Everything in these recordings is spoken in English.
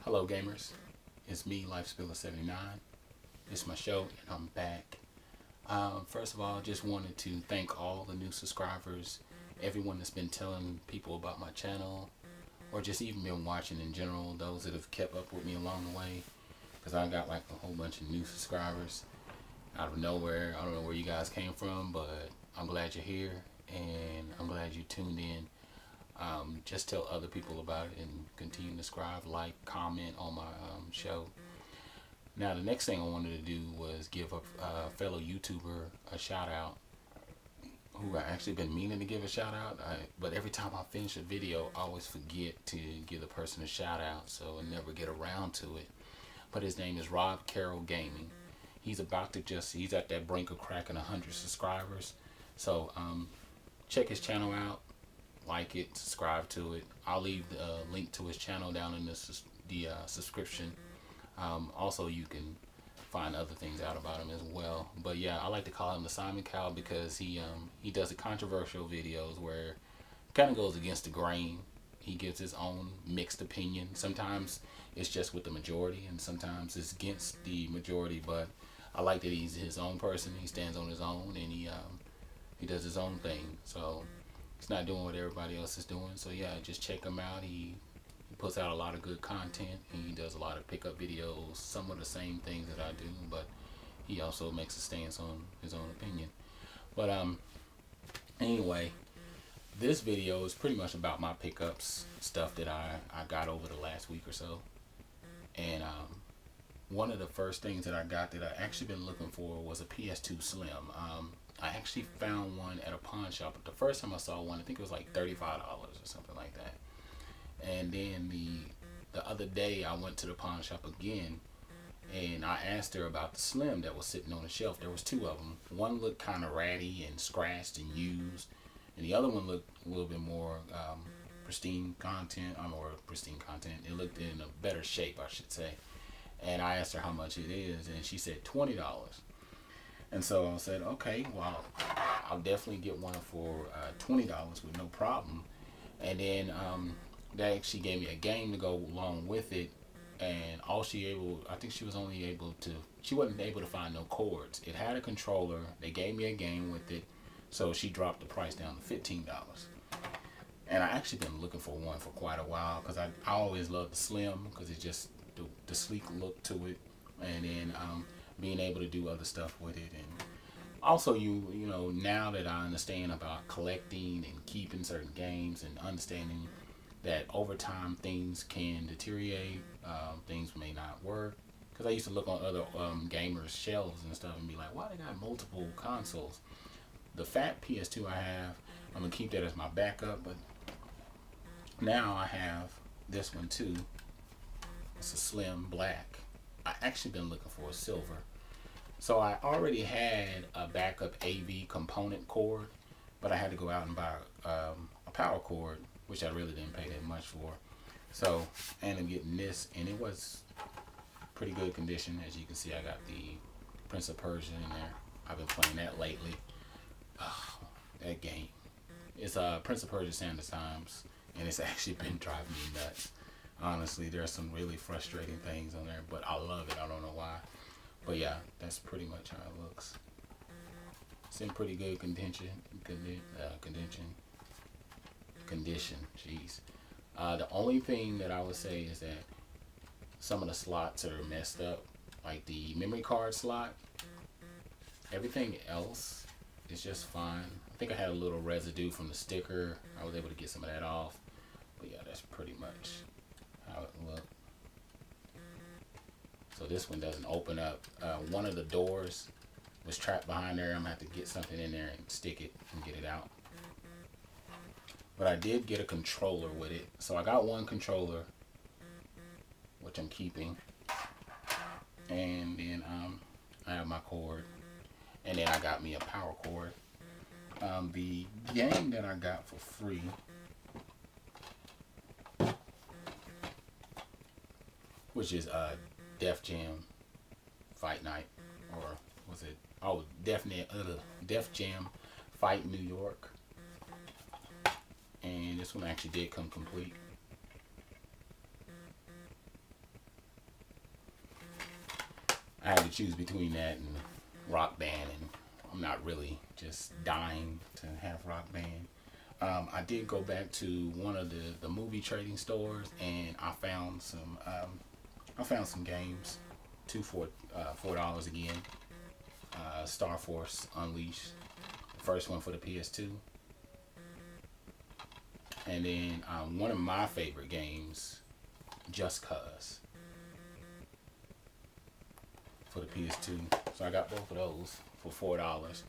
Hello gamers, it's me, Lifespiller79. It's my show and I'm back. First of all, just wanted to thank all the new subscribers, everyone that's been telling people about my channel, or just even been watching in general, those that have kept up with me along the way, because I got like a whole bunch of new subscribers out of nowhere. I don't know where you guys came from, but I'm glad you're here and I'm glad you tuned in. Just tell other people about it and continue to subscribe, like, comment on my show. Now the next thing I wanted to do was give a fellow YouTuber a shout out who I actually been meaning to give a shout out, but every time I finish a video I always forget to give the person a shout out, so I never get around to it. But his name is Robcarrollgaming. He's he's at that brink of cracking 100 subscribers, so check his channel out, like it, subscribe to it. I'll leave the link to his channel down in the subscription. Also, you can find other things out about him as well. But yeah, I like to call him the Simon Cowell because he does the controversial videos where it kind of goes against the grain. He gives his own mixed opinion. Sometimes it's just with the majority, and sometimes it's against the majority. But I like that he's his own person. He stands on his own, and he does his own thing. So he's not doing what everybody else is doing. So yeah, just check him out. He puts out a lot of good content. He does a lot of pickup videos, some of the same things that I do, but he also makes a stance on his own opinion. But anyway, this video is pretty much about my pickups, stuff that I got over the last week or so. And one of the first things that I got that I actually been looking for was a PS2 Slim. I actually found one at a pawn shop, but the first time I saw one, I think it was like $35 or something like that. And then the other day I went to the pawn shop again, and I asked her about the Slim that was sitting on the shelf. There was two of them. One looked kind of ratty and scratched and used, and the other one looked a little bit more pristine content. It looked in a better shape, I should say. And I asked her how much it is, and she said $20. And so I said, okay, well, I'll definitely get one for $20 with no problem. And then they actually gave me a game to go along with it, and I think she wasn't able to find no cords. It had a controller. They gave me a game with it, so she dropped the price down to $15. And I actually been looking for one for quite a while, because I always loved the Slim, because it's just the sleek look to it, and then being able to do other stuff with it. And also, you know, now that I understand about collecting and keeping certain games, and understanding that over time things can deteriorate, things may not work. Because I used to look on other gamers' shelves and stuff and be like, why they got multiple consoles? The fat PS2 I have, I'm going to keep that as my backup, but now I have this one too. It's a Slim Black. I actually been looking for a silver. So I already had a backup AV component cord, but I had to go out and buy a power cord, which I really didn't pay that much for. So I ended up getting this, and it was pretty good condition. As you can see, I got the Prince of Persia in there. I've been playing that lately. Oh, that game. It's Prince of Persia Sands of Times, and it's actually been driving me nuts. Honestly, there's some really frustrating things on there, but I love it. I don't know why. But yeah, that's pretty much how it looks. It's in pretty good condition. Jeez. The only thing that I would say is that some of the slots are messed up, like the memory card slot. Everything else is just fine. I think I had a little residue from the sticker. I was able to get some of that off. But yeah, that's pretty much how it looked. So this one doesn't open up. One of the doors was trapped behind there. I'm gonna have to get something in there and stick it and get it out. But I did get a controller with it. So I got one controller, which I'm keeping. And then I have my cord. And then I got me a power cord. The game that I got for free which is Def Jam Fight Night, or was it? Oh, Def Jam Fight New York. And this one actually did come complete. I had to choose between that and Rock Band, and I'm not really just dying to have Rock Band. I did go back to one of the movie trading stores, and I found some games, two for $4 again. Star Force Unleashed, the first one for the PS2, and then one of my favorite games, Just Cause, for the PS2. So I got both of those for $4.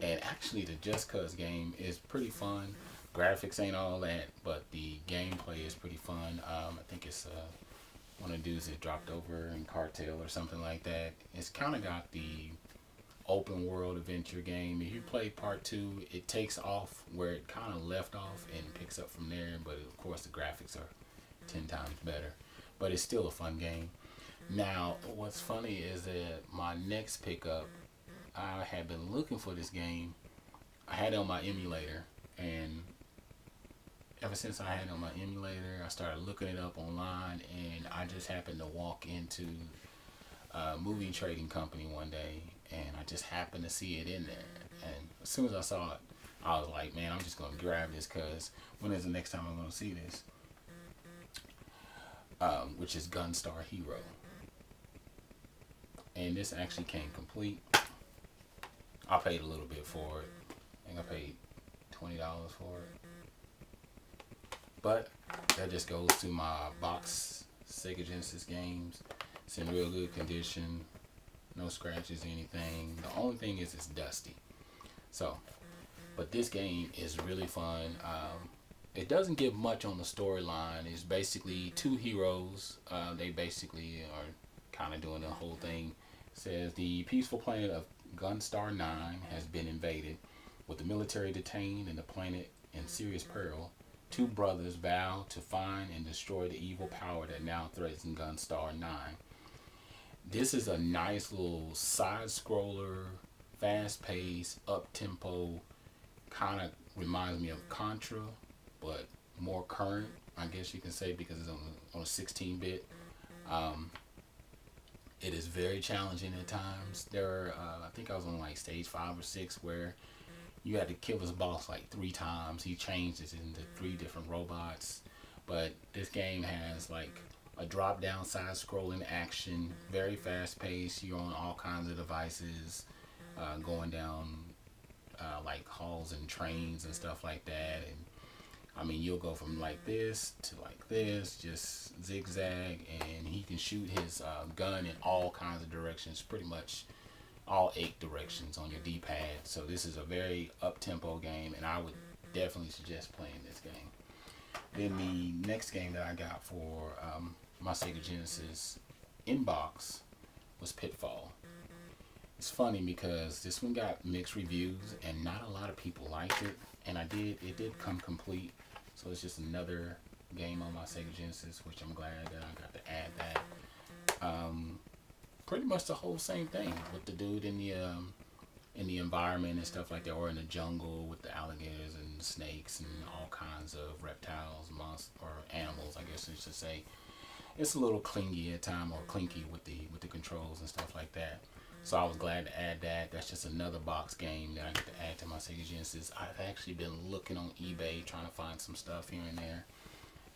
And actually, the Just Cause game is pretty fun. Graphics ain't all that, but the gameplay is pretty fun. I think it's one of the dudes that dropped over in Cartel or something like that. It's kind of got the open world adventure game. If you play part 2, it takes off where it kind of left off and picks up from there, but of course the graphics are 10 times better, but it's still a fun game. Now what's funny is that my next pickup, I had been looking for this game. I had it on my emulator, and ever since I had it on my emulator, I started looking it up online, and I just happened to walk into a movie trading company one day, and I just happened to see it in there. And as soon as I saw it, I was like, man, I'm just going to grab this, because when is the next time I'm going to see this? Which is Gunstar Hero. And this actually came complete. I paid a little bit for it. I think I paid $20 for it. But that just goes to my box Sega Genesis games. It's in real good condition. No scratches, anything. The only thing is it's dusty. So, but this game is really fun. It doesn't give much on the storyline. It's basically two heroes. They basically are kind of doing the whole thing. It says the peaceful planet of Gunstar 9 has been invaded. With the military detained and the planet in serious peril, two brothers vow to find and destroy the evil power that now threatens Gunstar 9. This is a nice little side-scroller, fast-paced, up-tempo, kind of reminds me of Contra, but more current, I guess you can say, because it's on a 16-bit. It is very challenging at times. I think I was on like stage 5 or 6 where you had to kill this boss like 3 times. He changed it into 3 different robots. But this game has like a drop-down side-scrolling action, very fast-paced. You're on all kinds of devices, going down like halls and trains and stuff like that. And I mean, you'll go from like this to like this, just zigzag, and he can shoot his gun in all kinds of directions, pretty much all 8 directions on your D-pad. So this is a very up-tempo game, and I would definitely suggest playing this game. Then the next game that I got for my Sega Genesis inbox was Pitfall. It's funny because this one got mixed reviews, and not a lot of people liked it, and it did come complete. So it's just another game on my Sega Genesis, which I'm glad that I got to add that. Pretty much the whole same thing with the dude in the environment and stuff like that, or in the jungle with the alligators and snakes and all kinds of reptiles, monsters, or animals, I guess I should say. It's a little clingy at times, or clinky with the controls and stuff like that. So I was glad to add that. That's just another box game that I get to add to my Sega Genesis. I've actually been looking on eBay trying to find some stuff here and there.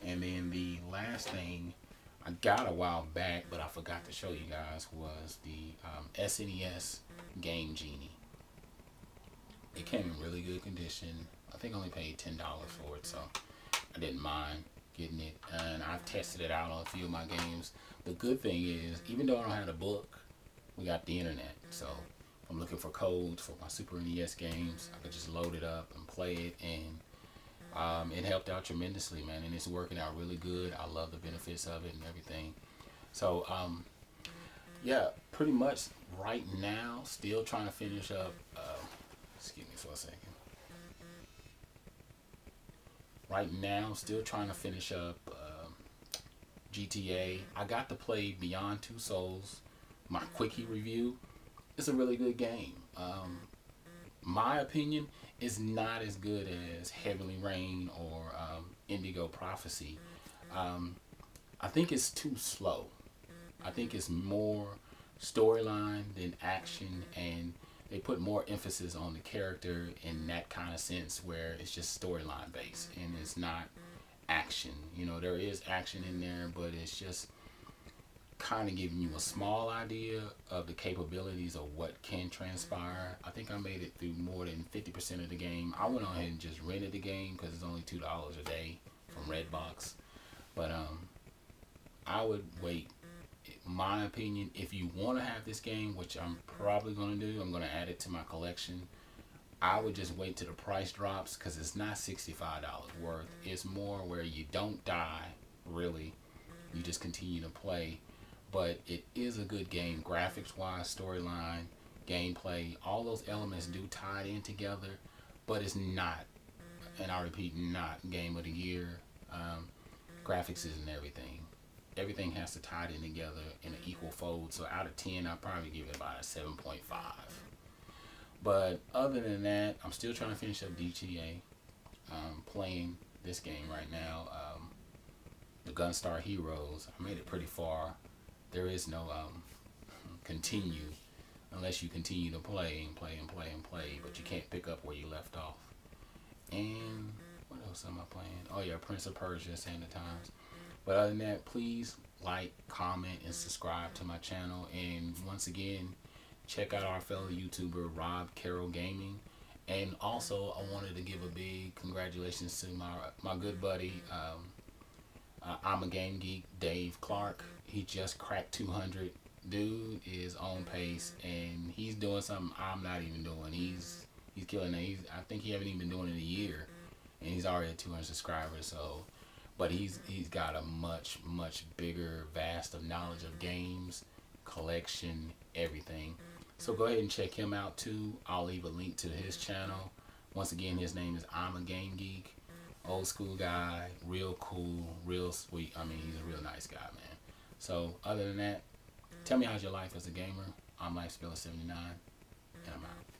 And then the last thing I got a while back, but I forgot to show you guys, was the SNES game Genie. It came in really good condition. I think I only paid $10 for it, so I didn't mind getting it. And I've tested it out on a few of my games. The good thing is, even though I don't have a book, we got the internet. So if I'm looking for codes for my Super NES games, I could just load it up and play it, and it helped out tremendously, man, and it's working out really good. I love the benefits of it and everything. So yeah, pretty much right now still trying to finish up excuse me for a second. Right now still trying to finish up GTA. I got to play Beyond Two Souls, my quickie review. It's a really good game. My opinion is not as good as Heavenly Rain or Indigo Prophecy. I think it's too slow. I think it's more storyline than action, and they put more emphasis on the character in that kind of sense where it's just storyline based and it's not action. You know, there is action in there, but it's just kind of giving you a small idea of the capabilities of what can transpire. I think I made it through more than 50% of the game. I went on ahead and just rented the game because it's only $2 a day from Redbox. But I would wait. In my opinion, if you want to have this game, which I'm probably going to do, I'm going to add it to my collection. I would just wait till the price drops because it's not $65 worth. It's more where you don't die, really. You just continue to play. But it is a good game, graphics-wise, storyline, gameplay. All those elements do tie in together, but it's not, and I repeat, not game of the year. Graphics isn't everything. Everything has to tie in together in an equal fold. So out of 10, I'll probably give it about a 7.5. But other than that, I'm still trying to finish up GTA. Playing this game right now, the Gunstar Heroes. I made it pretty far. There is no continue unless you continue to play and play and play and play, but you can't pick up where you left off. And what else am I playing? Oh yeah, Prince of Persia, Sand of Times. But other than that, please like, comment, and subscribe to my channel. And once again, check out our fellow YouTuber Robcarrollgaming. And also, I wanted to give a big congratulations to my good buddy, Imagamegeek, Dave Clark. He just cracked 200. Dude is on pace, and he's doing something I'm not even doing. He's killing it. I think he haven't even been doing it a year, and he's already at 200 subscribers. So, but he's got a much bigger vast of knowledge of games, collection, everything. So go ahead and check him out too. I'll leave a link to his channel. Once again, his name is Imagamegeek. Old school guy, real cool, real sweet. I mean, he's a real nice guy, man. So other than that, tell me how's your life as a gamer. I'm Lifespiller79, and I'm out.